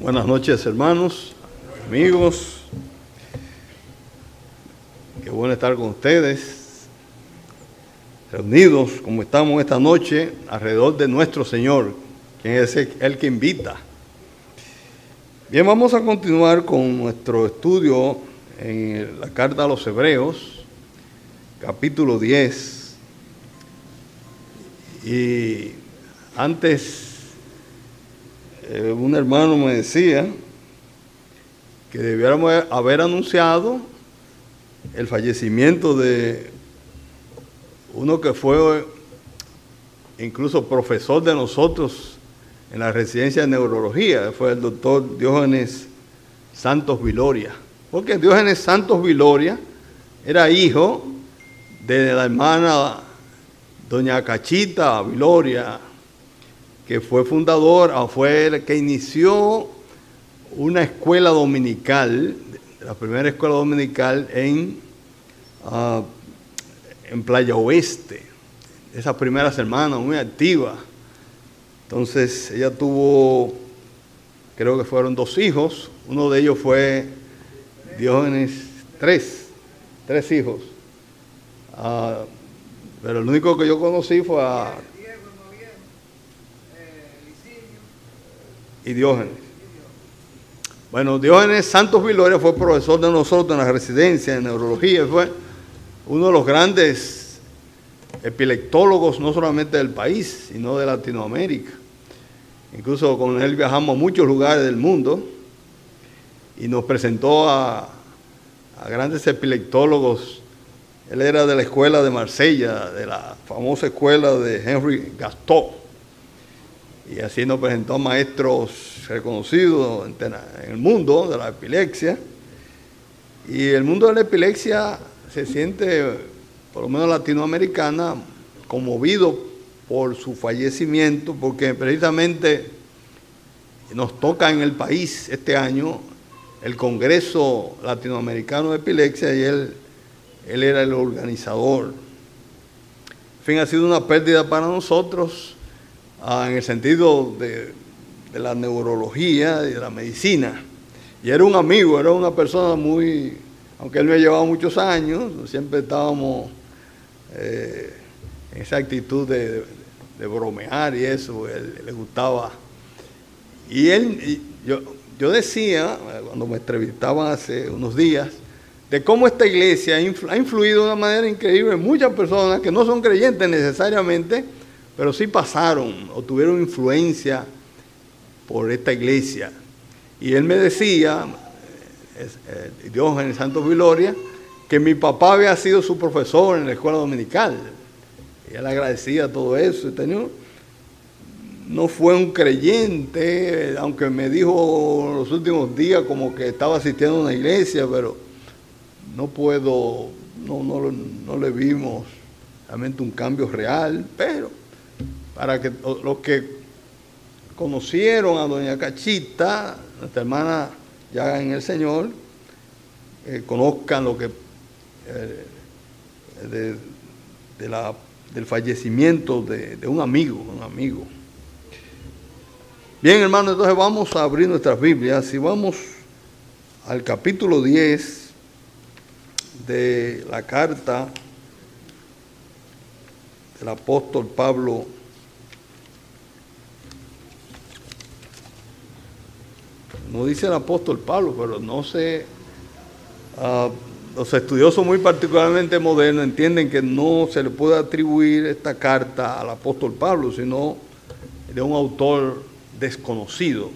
Buenas noches, hermanos, amigos. Qué bueno estar con ustedes, reunidos como estamos esta noche alrededor de nuestro Señor, quien es el que invita. Bien, vamos a continuar con nuestro estudio en la carta a los Hebreos, capítulo 10. Y antes, un hermano me decía que debiéramos haber anunciado el fallecimiento de uno que fue incluso profesor de nosotros en la residencia de neurología, fue el doctor Diógenes Santos Viloria. Porque Diógenes Santos Viloria era hijo de la hermana doña Cachita Viloria, que fue fundador, fue el que inició una escuela dominical, la primera escuela dominical en Playa Oeste. Esas primeras hermanas, muy activas. Entonces, ella tuvo, creo que fueron 2 hijos. Uno de ellos fue Diógenes, 3 hijos. Pero el único que yo conocí fue a y Diógenes. Bueno, Diógenes Santos Viloria fue profesor de nosotros en la residencia de neurología, fue uno de los grandes epileptólogos, no solamente del país, sino de Latinoamérica. Incluso con él viajamos a muchos lugares del mundo y nos presentó a grandes epileptólogos. Él era de la escuela de Marsella, de la famosa escuela de Henri Gaston. Y así nos presentó a maestros reconocidos en el mundo de la epilepsia. Y el mundo de la epilepsia se siente, por lo menos latinoamericana, conmovido por su fallecimiento, porque precisamente nos toca en el país este año el Congreso Latinoamericano de Epilepsia y él era el organizador. En fin, ha sido una pérdida para nosotros, en el sentido de la neurología y de la medicina. Y era un amigo, era una persona muy, aunque él me llevaba muchos años, siempre estábamos en esa actitud de bromear y eso, él le gustaba. Y yo decía, cuando me entrevistaban hace unos días, de cómo esta iglesia ha influido de una manera increíble en muchas personas que no son creyentes necesariamente, pero sí pasaron o tuvieron influencia por esta iglesia. Y él me decía, Diógenes Santos Viloria, que mi papá había sido su profesor en la escuela dominical. Y él agradecía todo eso. No fue un creyente, aunque me dijo los últimos días como que estaba asistiendo a una iglesia, pero no le vimos realmente un cambio real, pero para que los que conocieron a doña Cachita, nuestra hermana ya en el Señor, conozcan lo que del fallecimiento de un amigo. Bien, hermanos, entonces vamos a abrir nuestras Biblias y vamos al capítulo 10 de la carta del apóstol Pablo no dice el apóstol Pablo, pero no sé, los estudiosos muy particularmente modernos entienden que no se le puede atribuir esta carta al apóstol Pablo, sino de un autor desconocido,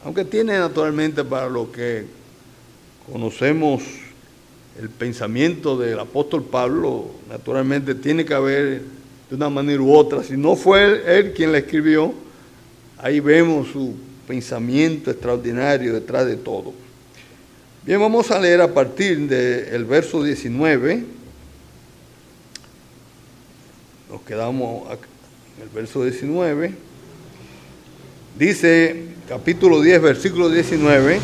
aunque tiene naturalmente, para lo que conocemos el pensamiento del apóstol Pablo, naturalmente tiene que haber de una manera u otra, si no fue él quien la escribió, ahí vemos su pensamiento extraordinario detrás de todo. Bien, vamos a leer a partir del verso 19. Nos quedamos en el verso 19. Dice, capítulo 10, versículo 19.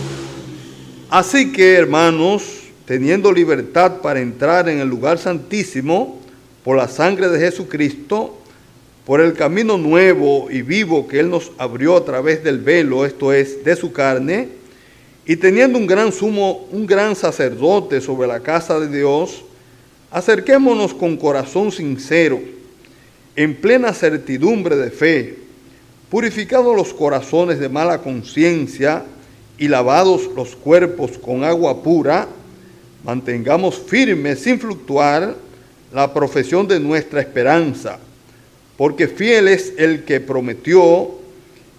Así que, hermanos, teniendo libertad para entrar en el lugar santísimo por la sangre de Jesucristo, por el camino nuevo y vivo que Él nos abrió a través del velo, esto es, de su carne, y teniendo un gran sacerdote sobre la casa de Dios, acerquémonos con corazón sincero, en plena certidumbre de fe, purificados los corazones de mala conciencia y lavados los cuerpos con agua pura, mantengamos firme sin fluctuar la profesión de nuestra esperanza, porque fiel es el que prometió,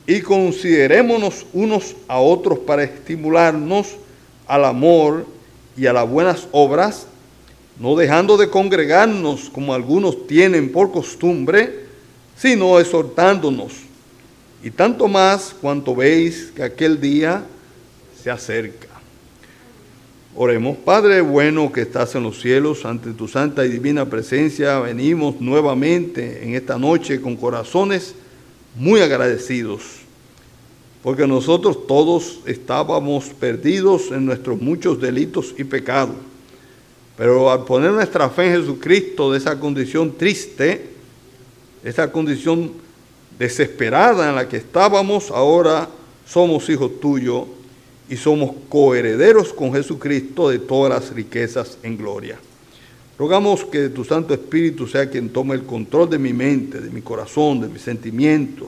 y considerémonos unos a otros para estimularnos al amor y a las buenas obras, no dejando de congregarnos como algunos tienen por costumbre, sino exhortándonos, y tanto más cuanto veis que aquel día se acerca. Oremos. Padre bueno que estás en los cielos, ante tu santa y divina presencia venimos nuevamente en esta noche con corazones muy agradecidos, porque nosotros todos estábamos perdidos en nuestros muchos delitos y pecados, pero al poner nuestra fe en Jesucristo de esa condición triste, esa condición desesperada en la que estábamos, ahora somos hijos tuyos y somos coherederos con Jesucristo de todas las riquezas en gloria. Rogamos que tu Santo Espíritu sea quien tome el control de mi mente, de mi corazón, de mis sentimientos,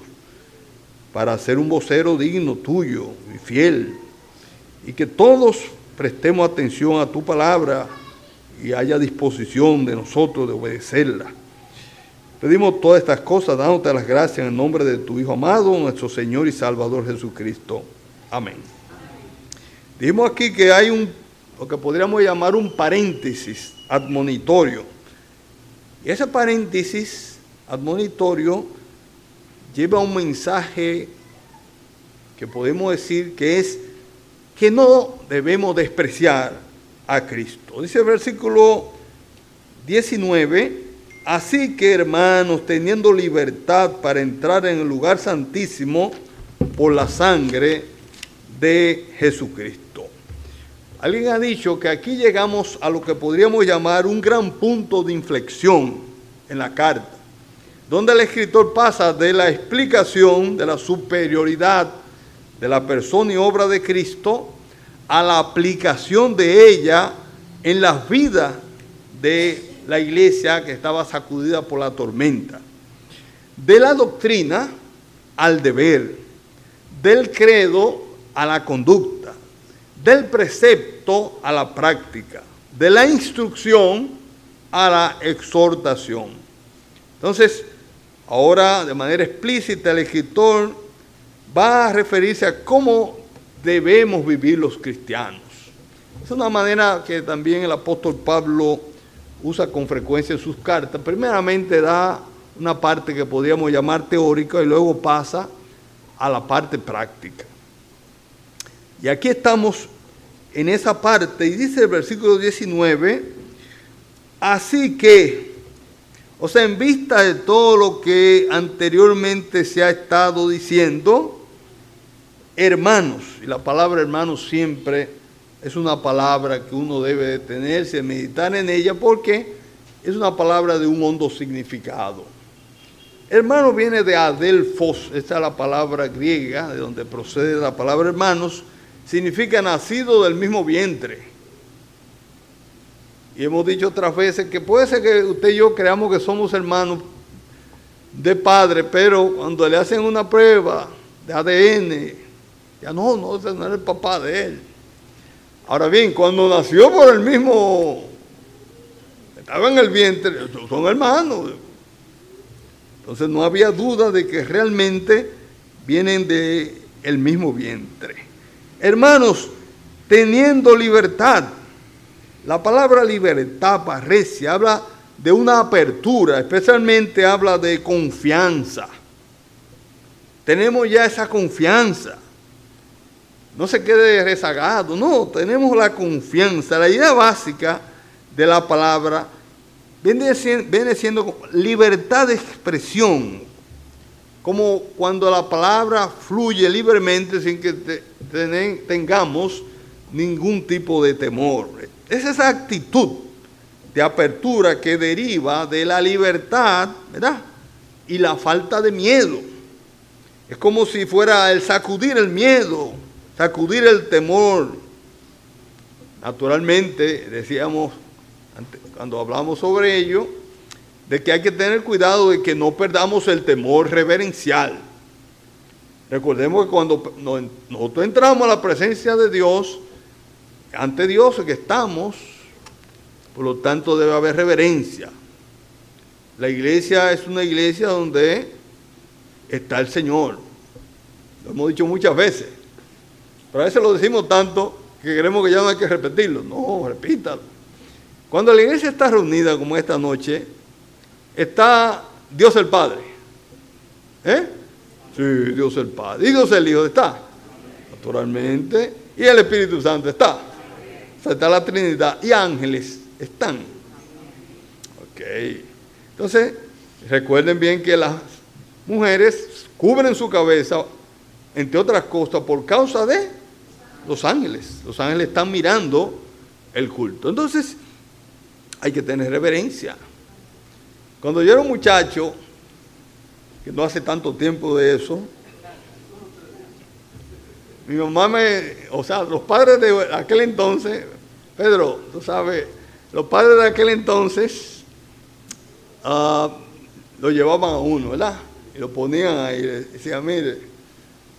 para ser un vocero digno tuyo y fiel, y que todos prestemos atención a tu palabra y haya disposición de nosotros de obedecerla. Pedimos todas estas cosas dándote las gracias en el nombre de tu Hijo amado, nuestro Señor y Salvador Jesucristo. Amén. Dijimos aquí que hay lo que podríamos llamar un paréntesis admonitorio. Y ese paréntesis admonitorio lleva un mensaje que podemos decir que es que no debemos despreciar a Cristo. Dice el versículo 19, así que hermanos, teniendo libertad para entrar en el lugar santísimo por la sangre de Jesucristo. Alguien ha dicho que aquí llegamos a lo que podríamos llamar un gran punto de inflexión en la carta, donde el escritor pasa de la explicación de la superioridad de la persona y obra de Cristo a la aplicación de ella en las vidas de la iglesia que estaba sacudida por la tormenta. De la doctrina al deber, del credo a la conducta, del precepto a la práctica, de la instrucción a la exhortación. Entonces, ahora de manera explícita el escritor va a referirse a cómo debemos vivir los cristianos. Es una manera que también el apóstol Pablo usa con frecuencia en sus cartas. Primeramente da una parte que podríamos llamar teórica y luego pasa a la parte práctica. Y aquí estamos en esa parte, y dice el versículo 19, así que, o sea, en vista de todo lo que anteriormente se ha estado diciendo, hermanos, y la palabra hermanos siempre es una palabra que uno debe detenerse, meditar en ella, porque es una palabra de un hondo significado. Hermano viene de adelphos, esta es la palabra griega, de donde procede la palabra hermanos, significa nacido del mismo vientre. Y hemos dicho otras veces que puede ser que usted y yo creamos que somos hermanos de padre, pero cuando le hacen una prueba de ADN, ya no, ese no era el papá de él. Ahora bien, cuando nació por el mismo, estaba en el vientre, son hermanos. Entonces no había duda de que realmente vienen del mismo vientre. Hermanos, teniendo libertad. La palabra libertad, parresia, habla de una apertura, especialmente habla de confianza. Tenemos ya esa confianza. No se quede rezagado, no, tenemos la confianza. La idea básica de la palabra viene siendo libertad de expresión, como cuando la palabra fluye libremente sin que tengamos ningún tipo de temor. Es esa actitud de apertura que deriva de la libertad, ¿verdad?, y la falta de miedo. Es como si fuera el sacudir el miedo, sacudir el temor. Naturalmente, decíamos cuando hablamos sobre ello, de que hay que tener cuidado de que no perdamos el temor reverencial. Recordemos que cuando nosotros entramos a la presencia de Dios, ante Dios que estamos, por lo tanto debe haber reverencia. La iglesia es una iglesia donde está el Señor. Lo hemos dicho muchas veces, pero a veces lo decimos tanto que queremos que ya no hay que repetirlo. No, repítalo. Cuando la iglesia está reunida como esta noche, está Dios el Padre. Sí, Dios el Padre. ¿Y Dios el Hijo está? Naturalmente. ¿Y el Espíritu Santo está? O sea, está la Trinidad. ¿Y ángeles están? Ok. Entonces, recuerden bien que las mujeres cubren su cabeza, entre otras cosas, por causa de los ángeles. Los ángeles están mirando el culto. Entonces, hay que tener reverencia. Cuando yo era un muchacho, que no hace tanto tiempo de eso, mi mamá los padres de aquel entonces, Pedro, tú sabes, los padres de aquel entonces lo llevaban a uno, ¿verdad? Y lo ponían ahí, y decían, mire,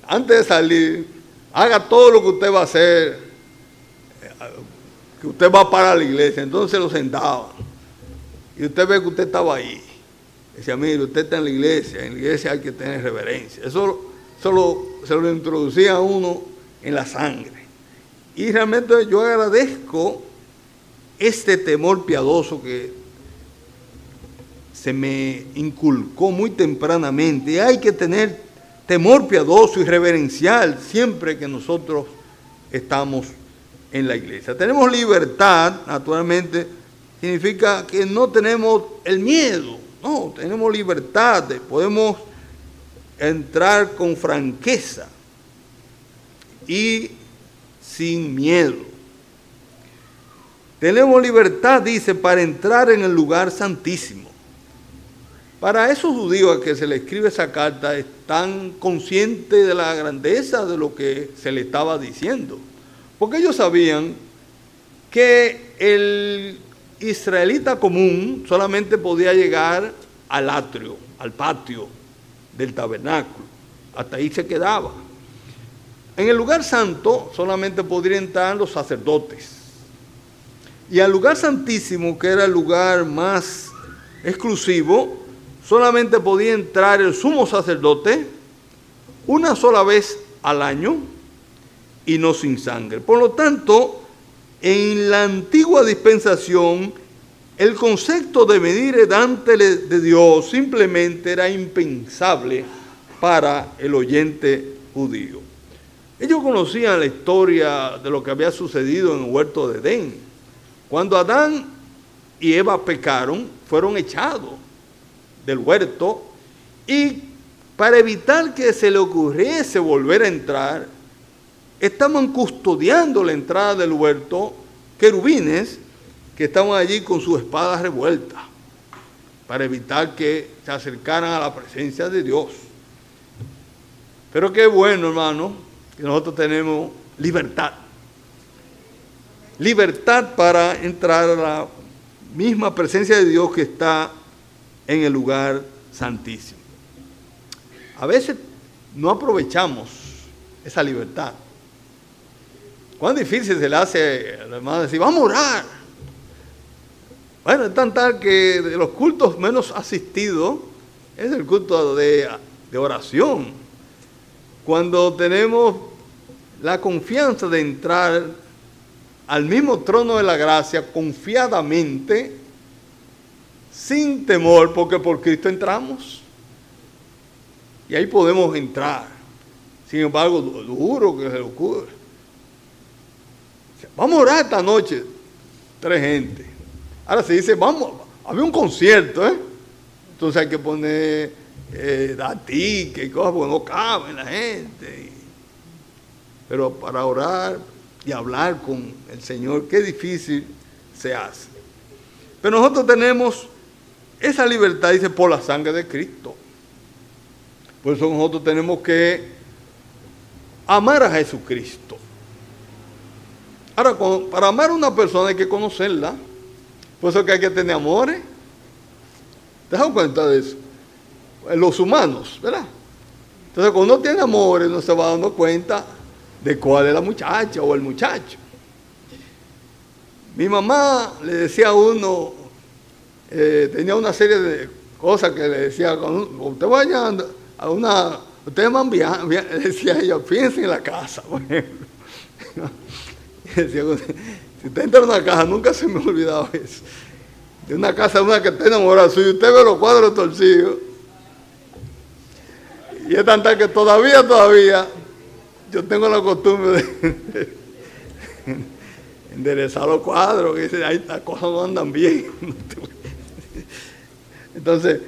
antes de salir, haga todo lo que usted va a hacer, que usted va para la iglesia. Entonces lo sentaban. Y usted ve que usted estaba ahí. Decía, mire, usted está en la iglesia hay que tener reverencia. Eso se lo introducía a uno en la sangre. Y realmente yo agradezco este temor piadoso que se me inculcó muy tempranamente. Hay que tener temor piadoso y reverencial siempre que nosotros estamos en la iglesia. Tenemos libertad, naturalmente, significa que no tenemos el miedo. No, tenemos libertad, podemos entrar con franqueza y sin miedo. Tenemos libertad, dice, para entrar en el lugar santísimo. Para esos judíos a que se les escribe esa carta, están conscientes de la grandeza de lo que se le estaba diciendo. Porque ellos sabían que el israelita común solamente podía llegar al atrio, al patio del tabernáculo. Hasta ahí se quedaba. En el lugar santo solamente podrían entrar los sacerdotes. Y al lugar santísimo, que era el lugar más exclusivo, solamente podía entrar el sumo sacerdote una sola vez al año y no sin sangre. Por lo tanto, en la antigua dispensación, el concepto de venir delante de Dios simplemente era impensable para el oyente judío. Ellos conocían la historia de lo que había sucedido en el huerto de Edén. Cuando Adán y Eva pecaron, fueron echados del huerto, y para evitar que se le ocurriese volver a entrar, estaban custodiando la entrada del huerto querubines que estaban allí con sus espadas revueltas para evitar que se acercaran a la presencia de Dios. Pero qué bueno, hermano, que nosotros tenemos libertad. Libertad para entrar a la misma presencia de Dios que está en el lugar santísimo. A veces no aprovechamos esa libertad. Cuán difícil se le hace a la hermana decir, vamos a orar. Bueno, es tan tal que de los cultos menos asistidos es el culto de oración. Cuando tenemos la confianza de entrar al mismo trono de la gracia confiadamente, sin temor, porque por Cristo entramos. Y ahí podemos entrar. Sin embargo, duro que se le ocurre. Vamos a orar esta noche. 3 gente. Ahora se dice, vamos, había un concierto, Entonces hay que poner tickets y cosas, porque no caben la gente. Pero para orar y hablar con el Señor, qué difícil se hace. Pero nosotros tenemos esa libertad, dice, por la sangre de Cristo. Por eso nosotros tenemos que amar a Jesucristo. Ahora, para amar a una persona hay que conocerla. Por eso es que hay que tener amores. ¿Te das cuenta de eso? En los humanos, ¿verdad? Entonces, cuando uno tiene amores, uno se va dando cuenta de cuál es la muchacha o el muchacho. Mi mamá le decía a uno, tenía una serie de cosas que le decía, cuando usted vaya a una, usted van bien, decía ella, piense en la casa, por ejemplo. Decía, si usted entra en una casa, nunca se me ha olvidado eso. De una casa, una que está enamorada suya, usted ve los cuadros torcidos. Y es tanta que todavía, yo tengo la costumbre de enderezar los cuadros, que dice, ahí las cosas no andan bien. Entonces,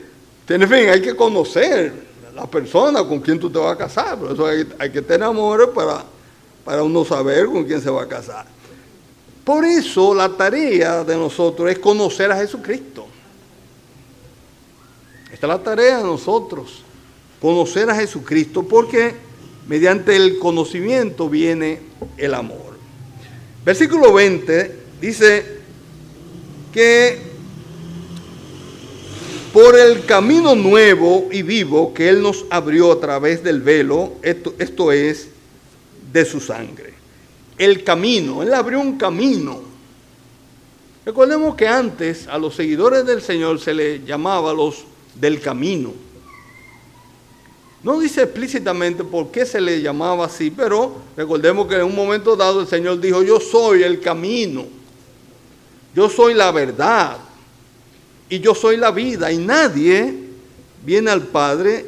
en fin, hay que conocer a la persona con quien tú te vas a casar. Por eso hay que tener amores para uno saber con quién se va a casar. Por eso la tarea de nosotros es conocer a Jesucristo. Esta es la tarea de nosotros, conocer a Jesucristo, porque mediante el conocimiento viene el amor. Versículo 20 dice que por el camino nuevo y vivo que Él nos abrió a través del velo, esto es, de su sangre. El camino, Él abrió un camino. Recordemos que antes a los seguidores del Señor se les llamaba los del camino. No dice explícitamente por qué se le llamaba así, pero recordemos que en un momento dado el Señor dijo, yo soy el camino, yo soy la verdad y yo soy la vida, y nadie viene al Padre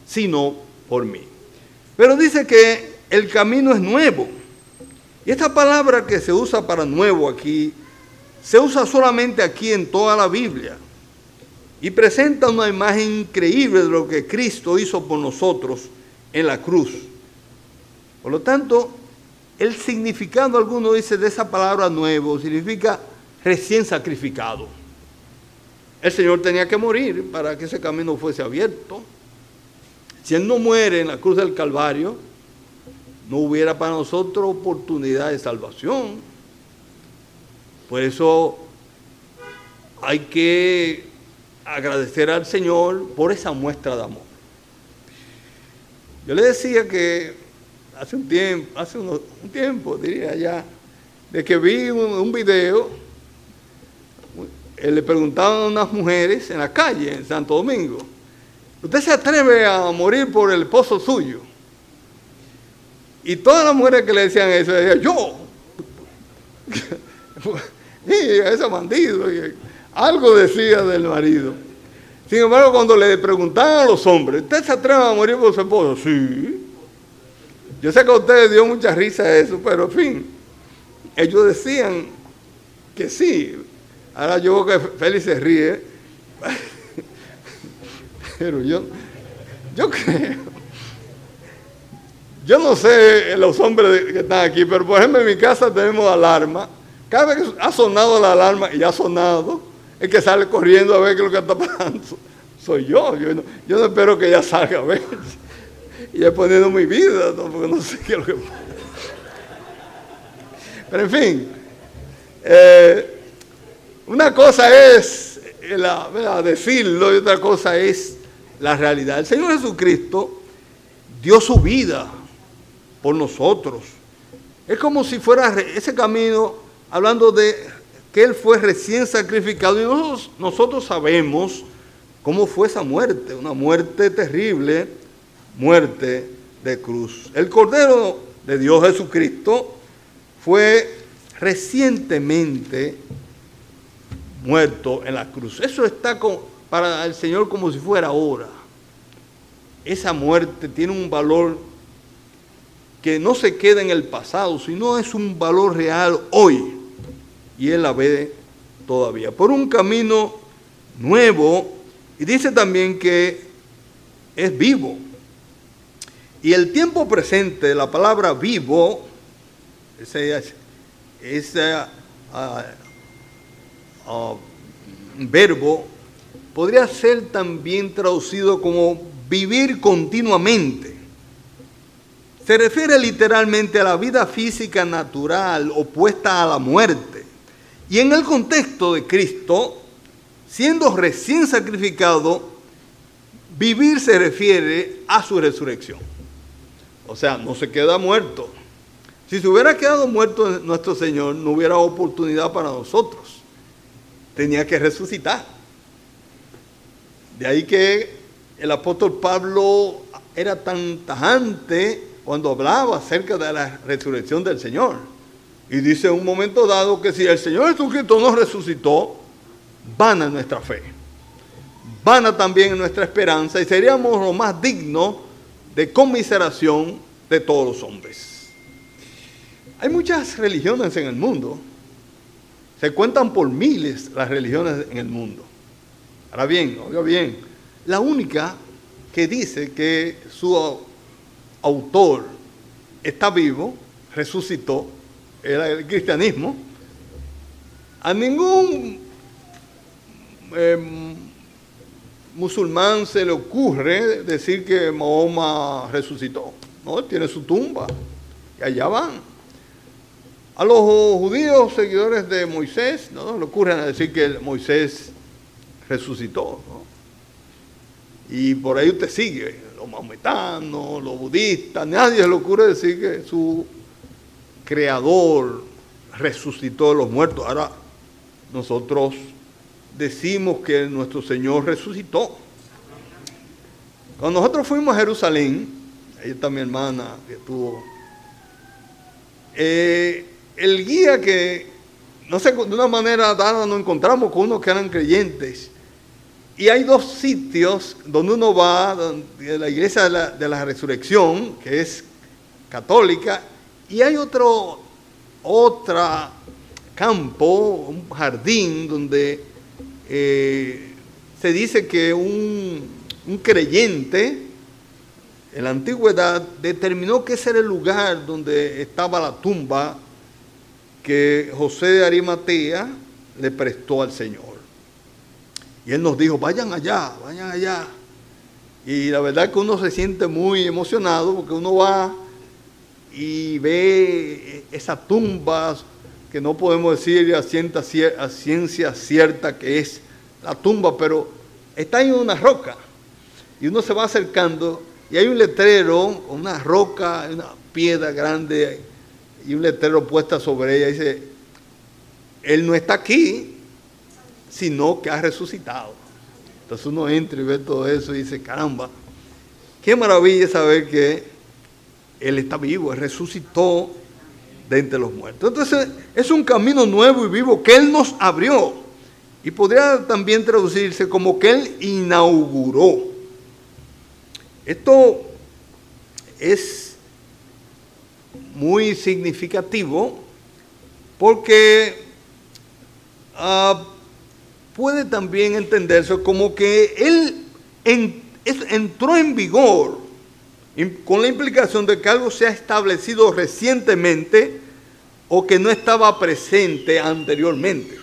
sino por mí. Pero dice que el camino es nuevo. Y esta palabra que se usa para nuevo aquí, se usa solamente aquí en toda la Biblia. Y presenta una imagen increíble de lo que Cristo hizo por nosotros en la cruz. Por lo tanto, el significado, alguno dice, de esa palabra nuevo, significa recién sacrificado. El Señor tenía que morir para que ese camino fuese abierto. Si Él no muere en la cruz del Calvario, no hubiera para nosotros oportunidad de salvación. Por eso hay que agradecer al Señor por esa muestra de amor. Yo le decía que hace un tiempo, diría ya, de que vi un video, le preguntaban a unas mujeres en la calle, en Santo Domingo, ¿usted se atreve a morir por el esposo suyo? Y todas las mujeres que le decían eso, decían, yo, y ese bandido, y algo decía del marido. Sin embargo, cuando le preguntaban a los hombres, ¿usted se atreve a morir por su esposo? Sí. Yo sé que a ustedes dio mucha risa eso, pero en fin, ellos decían que sí. Ahora yo veo que Félix se ríe, pero yo creo. Yo no sé los hombres que están aquí, pero por ejemplo en mi casa tenemos alarma. Cada vez que ha sonado la alarma, y ha sonado, el que sale corriendo a ver qué es lo que está pasando soy yo. Yo no espero que ella salga a ver. Y he poniendo mi vida, ¿no? Porque no sé qué es lo que pasa. Pero en fin, una cosa es decirlo y otra cosa es la realidad. El Señor Jesucristo dio su vida por nosotros. Es como si fuera ese camino, hablando de que Él fue recién sacrificado, y nosotros sabemos cómo fue esa muerte, una muerte terrible, muerte de cruz. El Cordero de Dios Jesucristo fue recientemente muerto en la cruz. Eso está para el Señor como si fuera ahora. Esa muerte tiene un valor que no se queda en el pasado, sino es un valor real hoy. Y Él la ve todavía. Por un camino nuevo, y dice también que es vivo. Y el tiempo presente, la palabra vivo, ese verbo, podría ser también traducido como vivir continuamente. Se refiere literalmente a la vida física natural opuesta a la muerte. Y en el contexto de Cristo, siendo recién sacrificado, vivir se refiere a su resurrección. O sea, no se queda muerto. Si se hubiera quedado muerto nuestro Señor, no hubiera oportunidad para nosotros. Tenía que resucitar. De ahí que el apóstol Pablo era tan tajante cuando hablaba acerca de la resurrección del Señor. Y dice en un momento dado que si el Señor Jesucristo nos resucitó, vana es nuestra fe. Vana también es nuestra esperanza y seríamos lo más dignos de conmiseración de todos los hombres. Hay muchas religiones en el mundo. Se cuentan por miles las religiones en el mundo. Ahora bien, oiga bien, la única que dice que su autor está vivo, resucitó, era el cristianismo. A ningún musulmán se le ocurre decir que Mahoma resucitó. No, él tiene su tumba y allá van. A los judíos seguidores de Moisés no le ocurre decir que Moisés resucitó, ¿no? Y por ahí usted sigue, los maometanos, los budistas, nadie se le ocurre decir que su creador resucitó de los muertos. Ahora, nosotros decimos que nuestro Señor resucitó. Cuando nosotros fuimos a Jerusalén, ahí está mi hermana que estuvo, el guía que, no sé, de una manera dada nos encontramos con unos que eran creyentes. Y hay dos sitios donde uno va, la iglesia de la resurrección, que es católica, y hay otro campo, un jardín, donde se dice que un creyente en la antigüedad determinó que ese era el lugar donde estaba la tumba que José de Arimatea le prestó al Señor. Y él nos dijo, vayan allá, vayan allá. Y la verdad es que uno se siente muy emocionado porque uno va y ve esa tumba que no podemos decir a ciencia cierta que es la tumba, pero está en una roca. Y uno se va acercando y hay un letrero, una roca, una piedra grande y un letrero puesta sobre ella. Dice, Él no está aquí, sino que ha resucitado. Entonces uno entra y ve todo eso y dice, caramba, qué maravilla saber que Él está vivo, Él resucitó de entre los muertos. Entonces es un camino nuevo y vivo que Él nos abrió. Y podría también traducirse como que Él inauguró. Esto es muy significativo porque puede también entenderse como que Él entró en vigor, con la implicación de que algo se ha establecido recientemente o que no estaba presente anteriormente.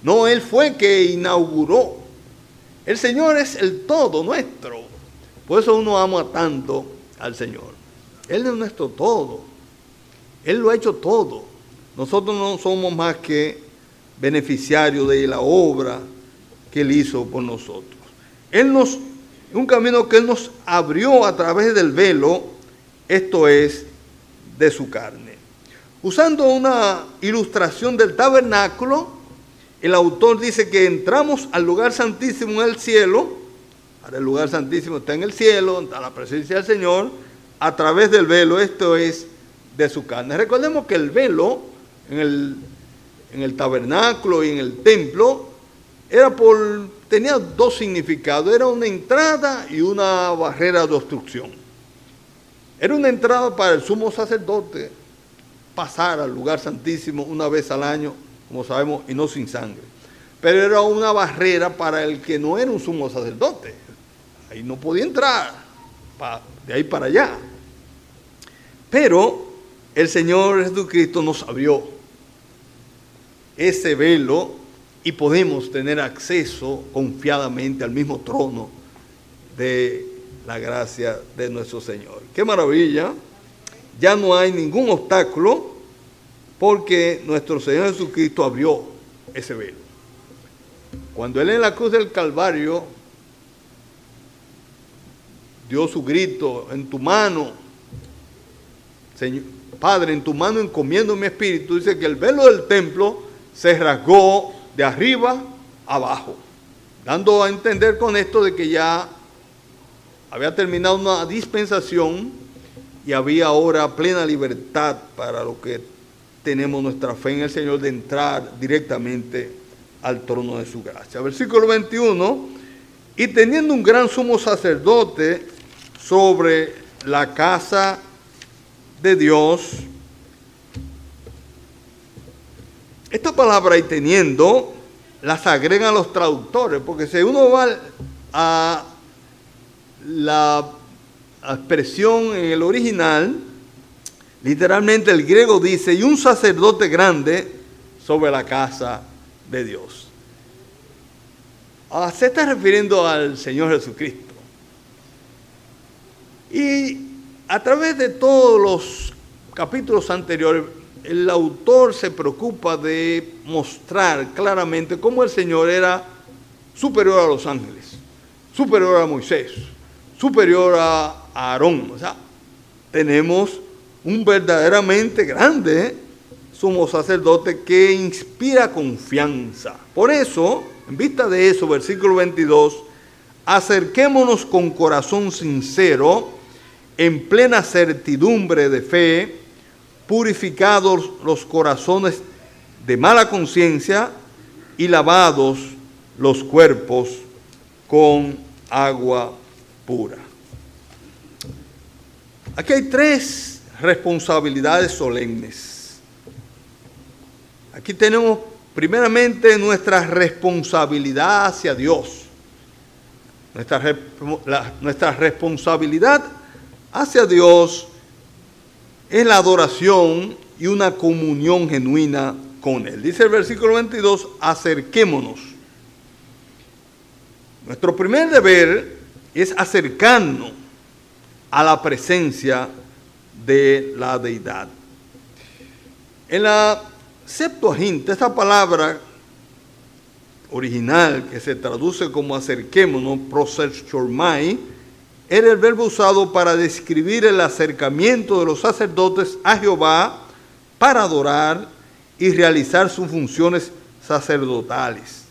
No, Él fue que inauguró. El Señor es el todo nuestro. Por eso uno ama tanto al Señor. Él es nuestro todo. Él lo ha hecho todo. Nosotros no somos más que beneficiarios de la obra que Él hizo por nosotros. Un camino que Él nos abrió a través del velo, esto es, de su carne. Usando una ilustración del tabernáculo, el autor dice que entramos al lugar santísimo en el cielo. Ahora el lugar santísimo está en el cielo, está la presencia del Señor, a través del velo, esto es, de su carne. Recordemos que el velo en el tabernáculo y en el templo tenía dos significados, era una entrada y una barrera de obstrucción. Era una entrada para el sumo sacerdote pasar al lugar santísimo una vez al año, como sabemos, y no sin sangre. Pero era una barrera para el que no era un sumo sacerdote. Ahí no podía entrar, de ahí para allá. Pero el Señor Jesucristo nos abrió ese velo y podemos tener acceso confiadamente al mismo trono de la gracia de nuestro Señor. ¡Qué maravilla! Ya no hay ningún obstáculo porque nuestro Señor Jesucristo abrió ese velo. Cuando Él en la cruz del Calvario dio su grito: en tu mano, Señor, Padre, en tu mano encomiendo mi espíritu, dice que el velo del templo se rasgó de arriba abajo, dando a entender con esto de que ya había terminado una dispensación y había ahora plena libertad para lo que tenemos nuestra fe en el Señor, de entrar directamente al trono de su gracia. Versículo 21, y teniendo un gran sumo sacerdote sobre la casa de Dios. Esta palabra "y teniendo" las agregan los traductores, porque si uno va a la expresión en el original, literalmente el griego dice: y un sacerdote grande sobre la casa de Dios. Se está refiriendo al Señor Jesucristo. Y a través de todos los capítulos anteriores, el autor se preocupa de mostrar claramente cómo el Señor era superior a los ángeles, superior a Moisés, superior a Aarón. O sea, tenemos un verdaderamente grande sumo sacerdote que inspira confianza. Por eso, en vista de eso, versículo 22, acerquémonos con corazón sincero, en plena certidumbre de fe, purificados los corazones de mala conciencia y lavados los cuerpos con agua pura. Aquí hay tres responsabilidades solemnes. Aquí tenemos primeramente nuestra responsabilidad hacia Dios. Nuestra responsabilidad hacia Dios es la adoración y una comunión genuina con Él. Dice el versículo 22, acerquémonos. Nuestro primer deber es acercarnos a la presencia de la deidad. En la Septuaginta, esta palabra original que se traduce como acerquémonos, proserchomai, era el verbo usado para describir el acercamiento de los sacerdotes a Jehová para adorar y realizar sus funciones sacerdotales.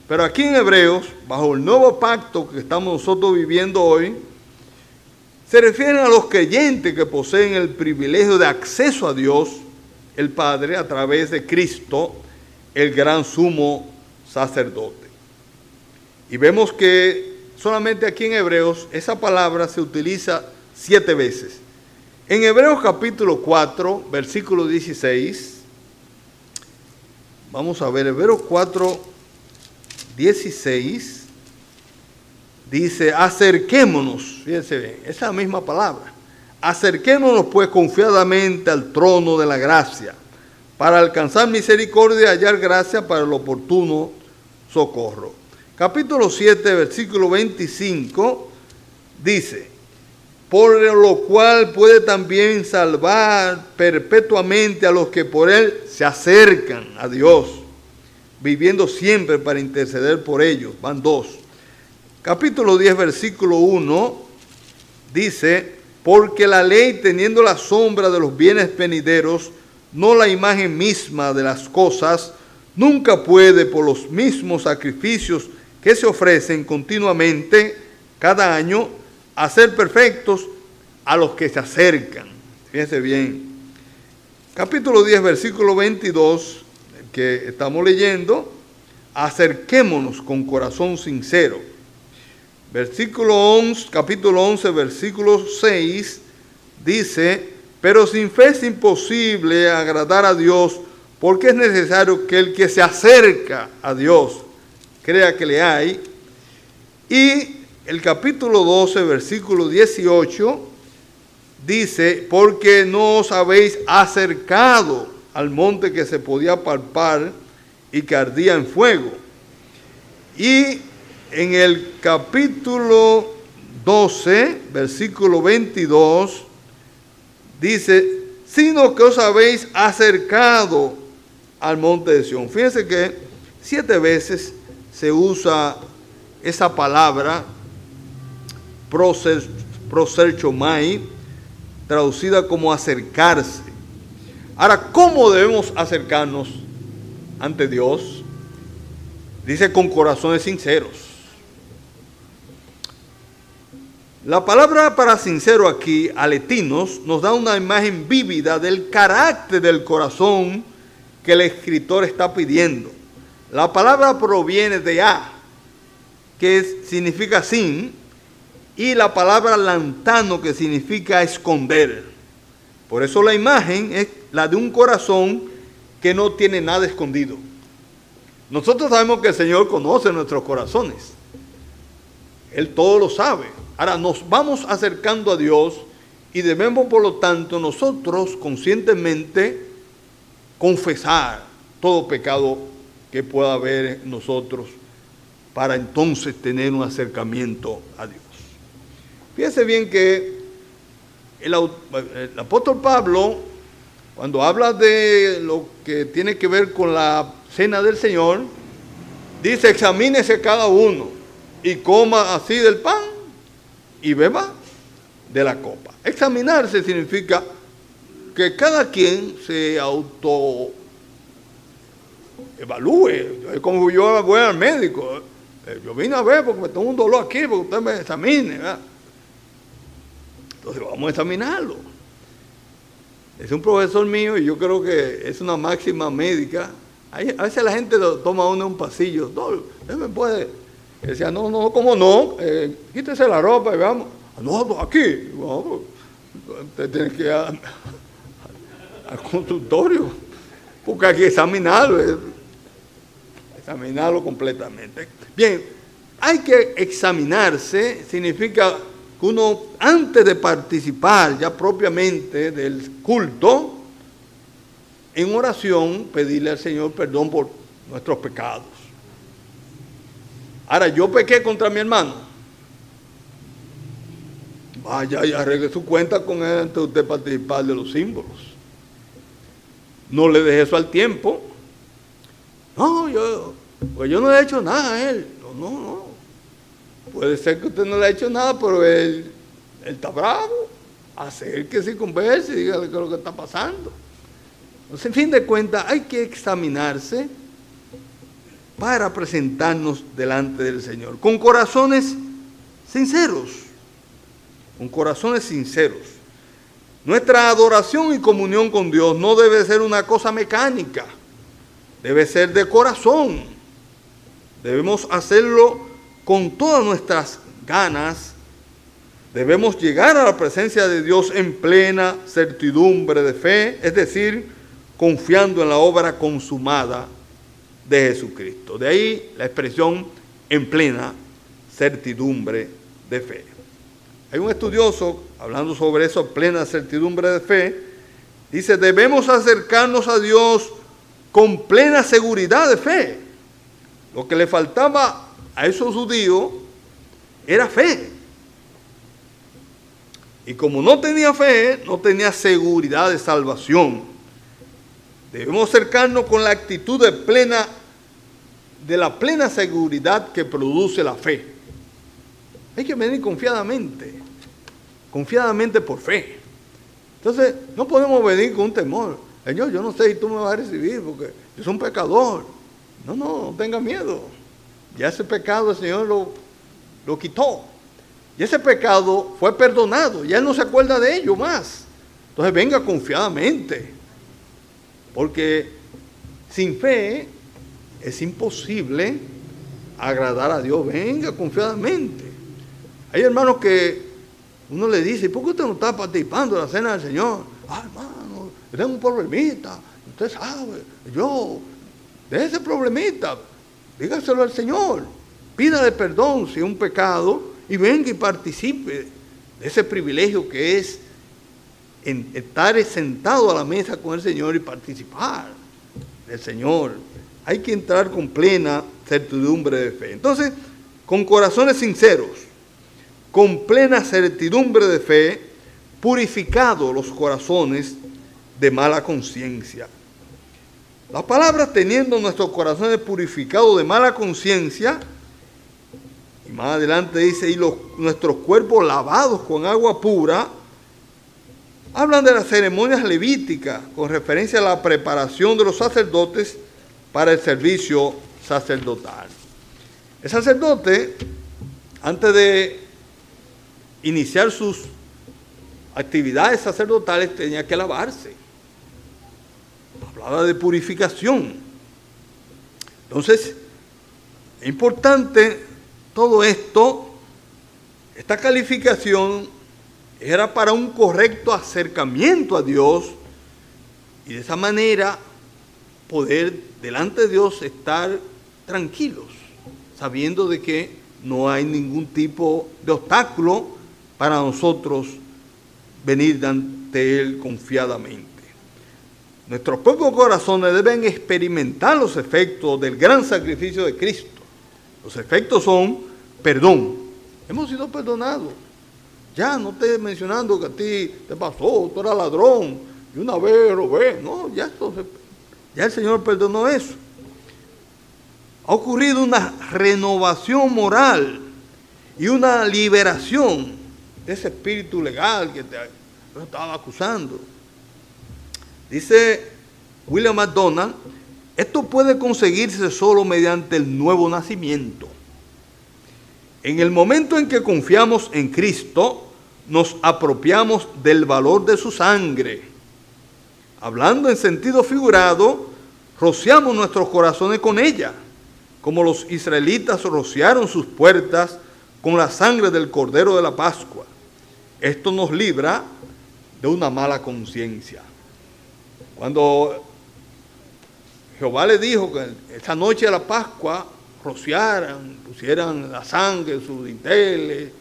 Pero aquí en Hebreos, bajo el nuevo pacto que estamos nosotros viviendo hoy, se refieren a los creyentes que poseen el privilegio de acceso a Dios, el Padre, a través de Cristo, el gran sumo sacerdote. Y vemos que solamente aquí en Hebreos esa palabra se utiliza 7 veces. En Hebreos capítulo 4, versículo 16, vamos a ver, Hebreos 4, 16, dice, acerquémonos, fíjense bien, esa misma palabra, acerquémonos pues confiadamente al trono de la gracia, para alcanzar misericordia y hallar gracia para el oportuno socorro. Capítulo 7, versículo 25, dice, por lo cual puede también salvar perpetuamente a los que por él se acercan a Dios, viviendo siempre para interceder por ellos. Van 2. Capítulo 10, versículo 1, dice, porque la ley, teniendo la sombra de los bienes venideros, no la imagen misma de las cosas, nunca puede por los mismos sacrificios que se ofrecen continuamente cada año hacer perfectos a los que se acercan. Fíjense bien. Capítulo 10, versículo 22, que estamos leyendo, acerquémonos con corazón sincero. Versículo 11, capítulo 11, versículo 6, dice, pero sin fe es imposible agradar a Dios, porque es necesario que el que se acerca a Dios crea que le hay. Y el capítulo 12, versículo 18, dice, porque no os habéis acercado al monte que se podía palpar y que ardía en fuego. Y en el capítulo 12, versículo 22, dice, sino que os habéis acercado al monte de Sión. Fíjense que 7 veces se usa esa palabra, proserchomai, traducida como acercarse. Ahora, ¿cómo debemos acercarnos ante Dios? Dice, con corazones sinceros. La palabra para sincero aquí, aletinos, nos da una imagen vívida del carácter del corazón que el escritor está pidiendo. La palabra proviene de a, que significa sin, y la palabra lantano, que significa esconder. Por eso la imagen es la de un corazón que no tiene nada escondido. Nosotros sabemos que el Señor conoce nuestros corazones. Él todo lo sabe. Ahora nos vamos acercando a Dios y debemos, por lo tanto, nosotros conscientemente confesar todo pecado que pueda haber en nosotros para entonces tener un acercamiento a Dios. Fíjense bien que el apóstol Pablo, cuando habla de lo que tiene que ver con la cena del Señor, dice, examínese cada uno y coma así del pan y beba de la copa. Examinarse significa que cada quien se autoevalúe. Es como yo voy al médico. Yo vine a ver porque me tengo un dolor aquí, porque usted me examine, ¿verdad? Entonces vamos a examinarlo. Es un profesor mío y yo creo que es una máxima médica. A veces la gente toma uno en un pasillo. No, usted me puede. Decía, no, ¿cómo no? Quítese la ropa y veamos. No, aquí. No, usted tiene que ir al consultorio, porque hay que examinarlo completamente. Bien, hay que examinarse, significa que uno, antes de participar ya propiamente del culto, en oración, pedirle al Señor perdón por nuestros pecados. Ahora, yo pequé contra mi hermano. Vaya y arregle su cuenta con él antes de usted participar de los símbolos. No le deje eso al tiempo. No, yo no le he hecho nada a él. No. Puede ser que usted no le ha hecho nada, pero él está bravo. Acérquese y converse y dígale qué es lo que está pasando. Entonces, en fin de cuentas, hay que examinarse para presentarnos delante del Señor, con corazones sinceros, Nuestra adoración y comunión con Dios no debe ser una cosa mecánica, debe ser de corazón. Debemos hacerlo con todas nuestras ganas. Debemos llegar a la presencia de Dios en plena certidumbre de fe, es decir, confiando en la obra consumada de Jesucristo. De ahí la expresión en plena certidumbre de fe. Hay un estudioso, hablando sobre eso, plena certidumbre de fe, dice, debemos acercarnos a Dios con plena seguridad de fe. Lo que le faltaba a esos judíos era fe. Y como no tenía fe, no tenía seguridad de salvación. Debemos acercarnos con la actitud de la plena seguridad que produce la fe. Hay que venir confiadamente por fe. Entonces, no podemos venir con un temor. Señor, yo no sé si tú me vas a recibir porque yo soy un pecador. No tenga miedo. Ya ese pecado el Señor lo quitó. Y ese pecado fue perdonado. Ya Él no se acuerda de ello más. Entonces, venga confiadamente. Porque sin fe es imposible agradar a Dios. Venga confiadamente. Hay hermanos que uno le dice, ¿por qué usted no está participando de la cena del Señor? Hermano, yo tengo un problemita. Usted sabe, de ese problemita, dígaselo al Señor. Pídale perdón si es un pecado y venga y participe de ese privilegio que es estar sentado a la mesa con el Señor y participar del Señor. Hay que entrar con plena certidumbre de fe. Entonces, con corazones sinceros, con plena certidumbre de fe, purificados los corazones de mala conciencia. La palabra teniendo nuestros corazones purificados de mala conciencia, y más adelante dice, y nuestros cuerpos lavados con agua pura, hablan de las ceremonias levíticas con referencia a la preparación de los sacerdotes para el servicio sacerdotal. El sacerdote, antes de iniciar sus actividades sacerdotales, tenía que lavarse. Hablaba de purificación. Entonces, es importante todo esto. Esta calificación era para un correcto acercamiento a Dios y de esa manera poder delante de Dios estar tranquilos, sabiendo de que no hay ningún tipo de obstáculo para nosotros venir ante Él confiadamente. Nuestros propios corazones deben experimentar los efectos del gran sacrificio de Cristo. Los efectos son perdón. Hemos sido perdonados. Ya no estoy mencionando que a ti te pasó, tú eras ladrón, y una vez robé. No, ya el Señor perdonó eso. Ha ocurrido una renovación moral y una liberación de ese espíritu legal que te estaba acusando. Dice William MacDonald, esto puede conseguirse solo mediante el nuevo nacimiento. En el momento en que confiamos en Cristo, nos apropiamos del valor de su sangre. Hablando en sentido figurado, rociamos nuestros corazones con ella, como los israelitas rociaron sus puertas con la sangre del Cordero de la Pascua. Esto nos libra de una mala conciencia. Cuando Jehová le dijo que esa noche de la Pascua rociaran, pusieran la sangre en sus dinteles,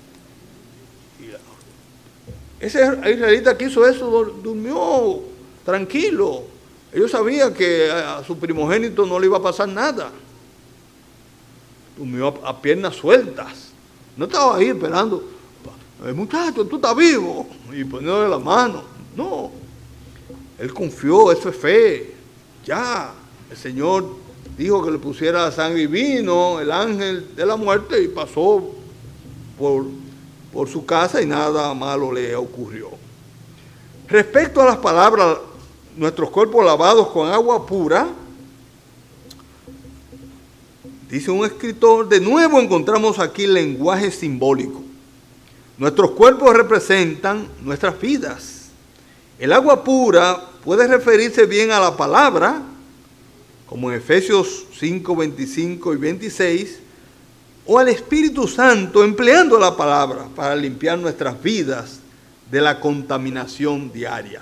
ese israelita que hizo eso durmió tranquilo. Ellos sabían que a su primogénito no le iba a pasar nada. Durmió a piernas sueltas. No estaba ahí esperando, muchacho, tú estás vivo, y poniéndole la mano. No, él confió, eso es fe. Ya, el Señor dijo que le pusiera la sangre y vino el ángel de la muerte y pasó por su casa y nada malo le ocurrió. Respecto a las palabras, nuestros cuerpos lavados con agua pura, dice un escritor, de nuevo encontramos aquí lenguaje simbólico. Nuestros cuerpos representan nuestras vidas. El agua pura puede referirse bien a la palabra, como en Efesios 5, 25 y 26, o al Espíritu Santo empleando la palabra para limpiar nuestras vidas de la contaminación diaria.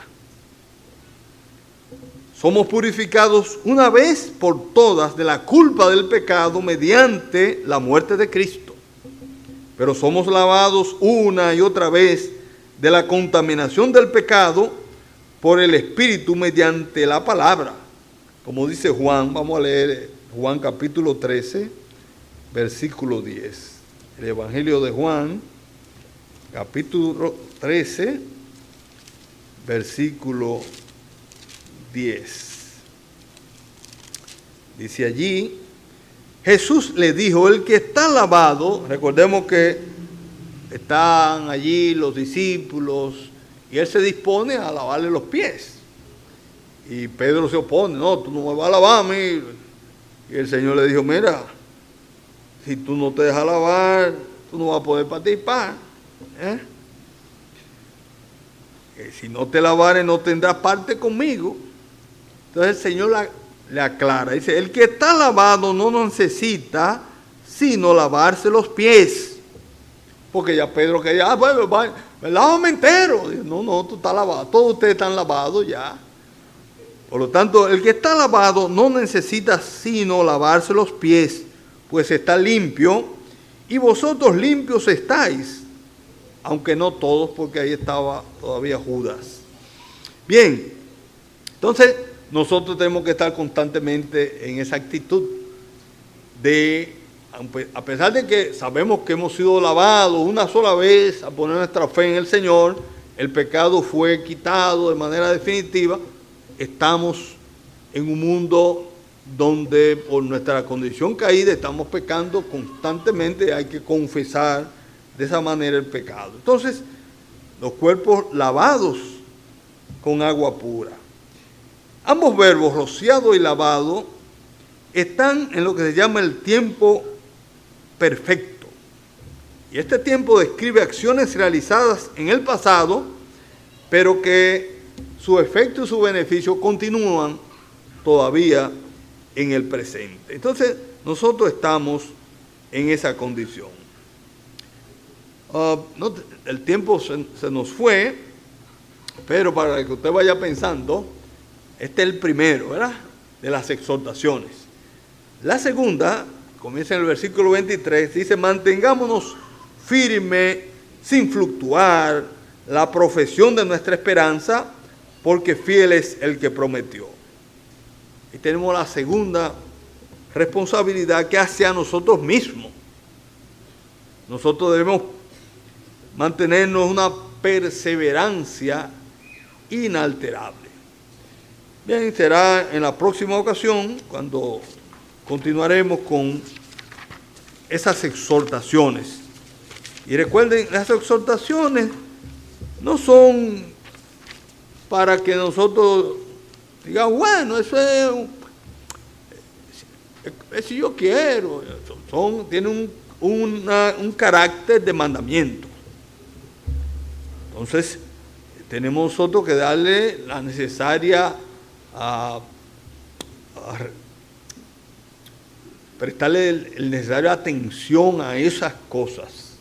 Somos purificados una vez por todas de la culpa del pecado mediante la muerte de Cristo. Pero somos lavados una y otra vez de la contaminación del pecado por el Espíritu mediante la palabra. Como dice Juan, vamos a leer Juan capítulo 13, versículo 10. El Evangelio de Juan, capítulo 13, versículo 10. Dice allí, Jesús le dijo, el que está lavado, recordemos que están allí los discípulos y él se dispone a lavarle los pies. Y Pedro se opone, no, tú no me vas a lavar a mí. Y el Señor le dijo, mira, si tú no te dejas lavar, tú no vas a poder participar. Que si no te lavares no tendrás parte conmigo. Entonces el Señor le aclara, dice, el que está lavado no necesita sino lavarse los pies. Porque ya Pedro quería, bueno, lávame entero. Dice, no, tú estás lavado, todos ustedes están lavados ya. Por lo tanto, el que está lavado no necesita sino lavarse los pies, pues está limpio, y vosotros limpios estáis, aunque no todos, porque ahí estaba todavía Judas. Bien, entonces nosotros tenemos que estar constantemente en esa actitud de a pesar de que sabemos que hemos sido lavados una sola vez a poner nuestra fe en el Señor, el pecado fue quitado de manera definitiva, estamos en un mundo donde por nuestra condición caída estamos pecando constantemente, hay que confesar de esa manera el pecado. Entonces, los cuerpos lavados con agua pura. Ambos verbos, rociado y lavado, están en lo que se llama el tiempo perfecto. Y este tiempo describe acciones realizadas en el pasado, pero que su efecto y su beneficio continúan todavía en el presente. Entonces, nosotros estamos en esa condición. El tiempo se nos fue, pero para que usted vaya pensando, este es el primero, ¿verdad?, de las exhortaciones. La segunda, comienza en el versículo 23, dice: mantengámonos firmes, sin fluctuar, la profesión de nuestra esperanza, porque fiel es el que prometió. Y tenemos la segunda responsabilidad, que hacia nosotros mismos. Nosotros debemos mantenernos una perseverancia inalterable. Bien, será en la próxima ocasión cuando continuaremos con esas exhortaciones. Y recuerden, las exhortaciones no son para que nosotros digamos, bueno, eso es si yo quiero. Tienen un carácter de mandamiento. Entonces, tenemos nosotros que darle la necesaria, prestarle el necesario atención a esas cosas.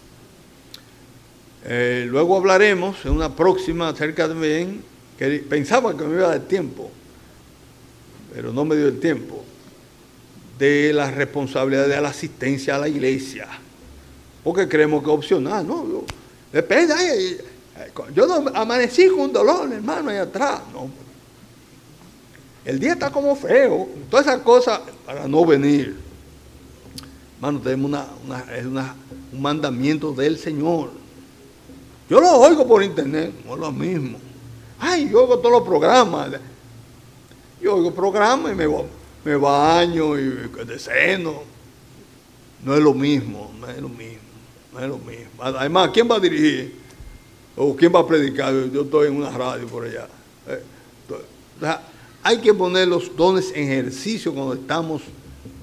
Luego hablaremos en una próxima acerca también, que pensaba que me iba a dar tiempo, pero no me dio el tiempo, de la responsabilidad de la asistencia a la iglesia, porque creemos que es opcional, ¿no? Depende, yo no amanecí con un dolor, hermano, ahí atrás, no. El día está como feo, todas esas cosas para no venir. Hermano, tenemos un mandamiento del Señor. Yo lo oigo por internet, no es lo mismo. Ay, yo oigo todos los programas. Yo oigo programas y me baño y desceno. No es lo mismo, no es lo mismo. Además, ¿quién va a dirigir? ¿O quién va a predicar? Yo estoy en una radio por allá. O sea, hay que poner los dones en ejercicio cuando estamos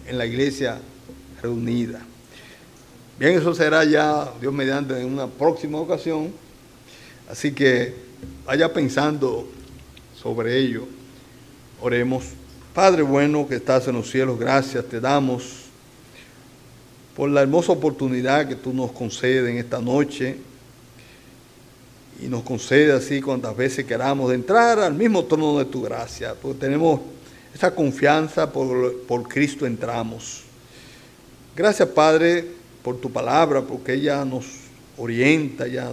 en la iglesia reunida. Bien, eso será ya, Dios mediante, en una próxima ocasión. Así que vaya pensando sobre ello. Oremos. Padre bueno que estás en los cielos, gracias te damos por la hermosa oportunidad que tú nos concedes en esta noche, y nos concede así cuantas veces queramos de entrar al mismo trono de tu gracia, porque tenemos esa confianza, por Cristo entramos. Gracias, Padre, por tu palabra, porque ella nos orienta, ella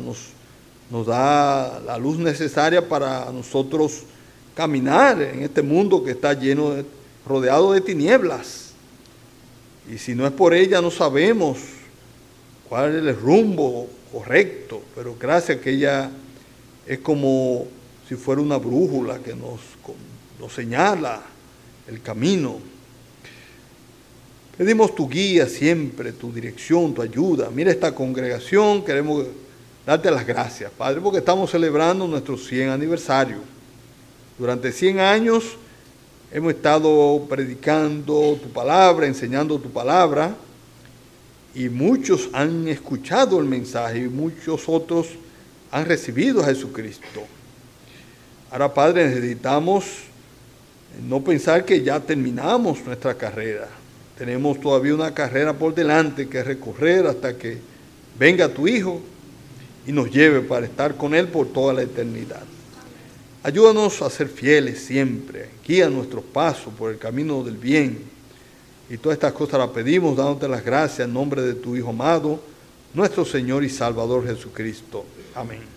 nos da la luz necesaria para nosotros caminar en este mundo que está rodeado de tinieblas. Y si no es por ella, no sabemos cuál es el rumbo correcto, pero gracias que ella es como si fuera una brújula que nos señala el camino. Pedimos tu guía siempre, tu dirección, tu ayuda. Mira esta congregación, queremos darte las gracias, Padre, porque estamos celebrando nuestro 100 aniversario. Durante 100 años hemos estado predicando tu palabra, enseñando tu palabra, y muchos han escuchado el mensaje y muchos otros han recibido a Jesucristo. Ahora, Padre, necesitamos no pensar que ya terminamos nuestra carrera. Tenemos todavía una carrera por delante que recorrer hasta que venga tu Hijo y nos lleve para estar con Él por toda la eternidad. Ayúdanos a ser fieles siempre. Guía nuestros pasos por el camino del bien. Y todas estas cosas las pedimos dándote las gracias en nombre de tu Hijo amado, nuestro Señor y Salvador Jesucristo. Amén.